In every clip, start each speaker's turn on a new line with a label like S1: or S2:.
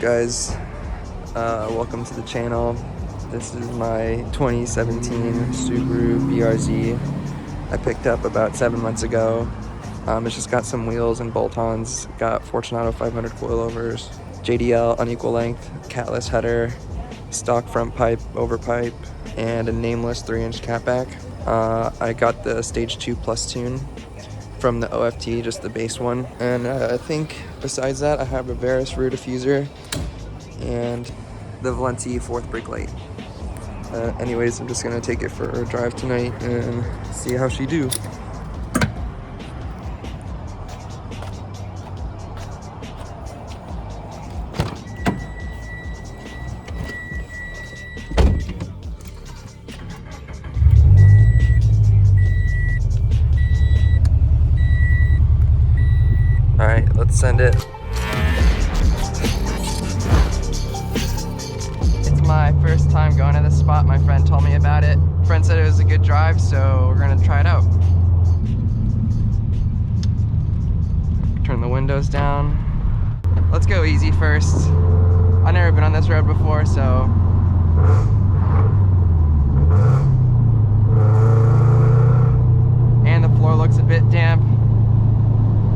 S1: guys? Welcome to the channel. This is my 2017 Subaru BRZ I picked up about 7 months ago. It's just got some wheels and bolt-ons, got Fortunato 500 coilovers, JDL unequal length Catless Header, stock front pipe, over pipe, and a Nameless 3-inch catback. I got the Stage 2 Plus tune from the OFT, just the base one. And I think besides that, I have a Verus rear diffuser and the Valenti 4th brake light. Anyways, I'm just gonna take it for a drive tonight and see how she do. All right, let's send it. It's my first time going to this spot. My friend told me about it. Friend said it was a good drive, so we're gonna try it out. Turn the windows down. Let's go easy first. I've never been on this road before, so. And the floor looks a bit damp.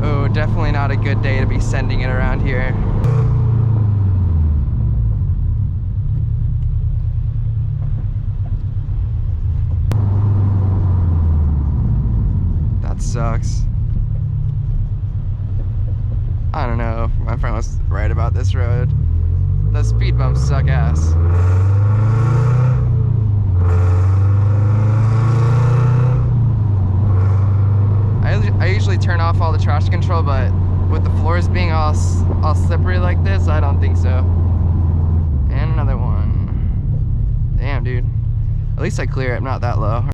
S1: Oh, definitely not a good day to be sending it around here. That sucks. I don't know, my friend was right about this road. The speed bumps suck ass. I usually turn off all the traction control, but with the floors being all slippery like this, I don't think so. And another one. Damn, dude. At least I clear it, I'm not that low.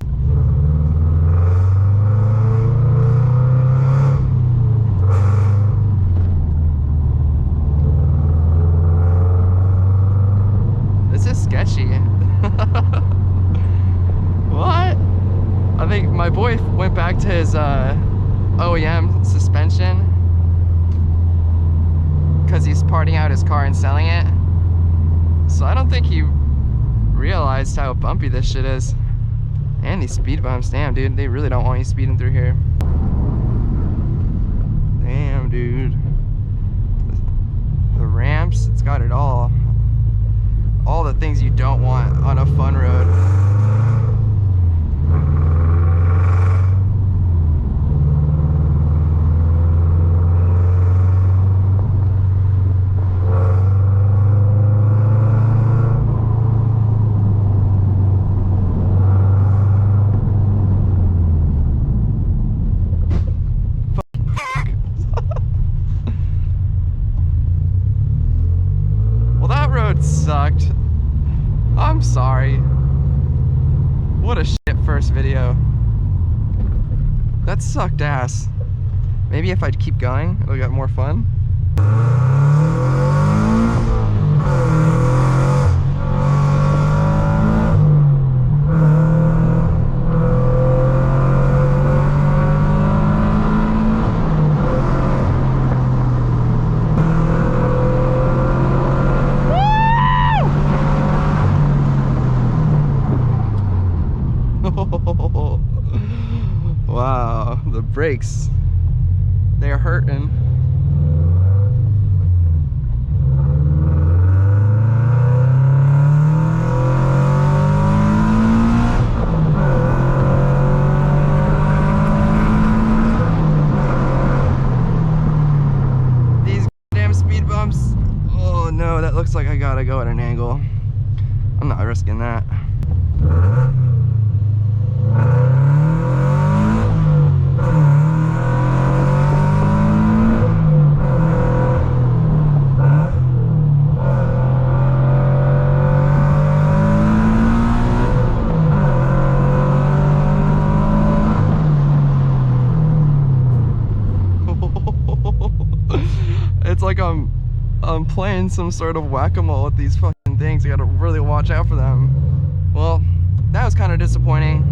S1: This is sketchy. What? I think my boy went back to his OEM suspension because he's parting out his car and selling it. So I don't think he realized how bumpy this shit is. And these speed bumps, damn dude, they really don't want you speeding through here. Damn dude. The ramps, it's got it all. All the things you don't want on a fun road. Sucked. I'm sorry. What a shit first video. That sucked ass. Maybe if I'd keep going, it'll get more fun. Wow, the brakes, they're hurting. These damn speed bumps. Oh no, that looks like I gotta go at an angle. I'm not risking that. It's like I'm playing some sort of whack-a-mole with these fucking things. I gotta really watch out for them. Well, that was kind of disappointing.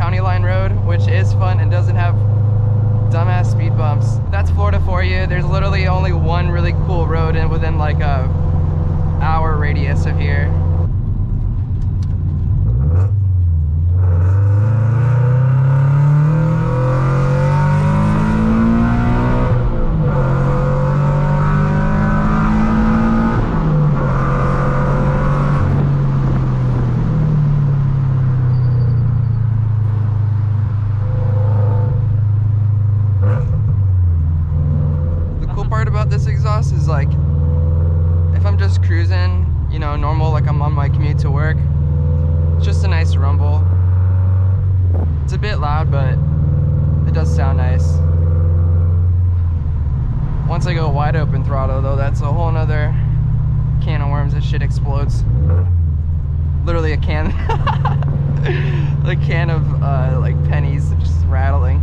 S1: county line road, which is fun and doesn't have dumbass speed bumps. That's Florida for you. There's literally only one really cool road within like a hour radius of here. This exhaust is like, if I'm just cruising, you know, normal, like I'm on my commute to work, it's just a nice rumble. It's a bit loud, but it does sound nice. Once I go wide open throttle though, that's a whole nother can of worms. This shit explodes. Literally a can, a can of like pennies just rattling.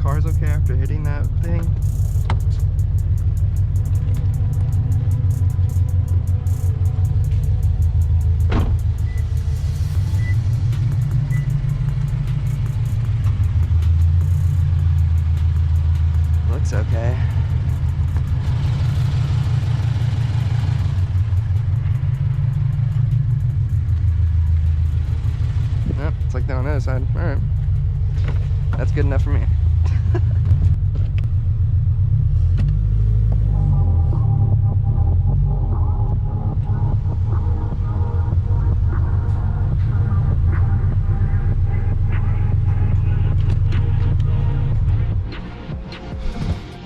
S1: car's okay after hitting that thing. Looks okay. Nope, it's like that on the other side. Alright. That's good enough for me.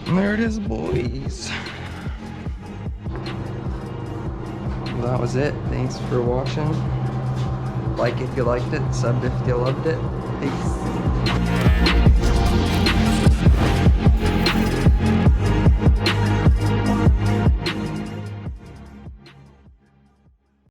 S1: And there it is, boys. Well, that was it. Thanks for watching. Like if you liked it, sub if you loved it. Peace.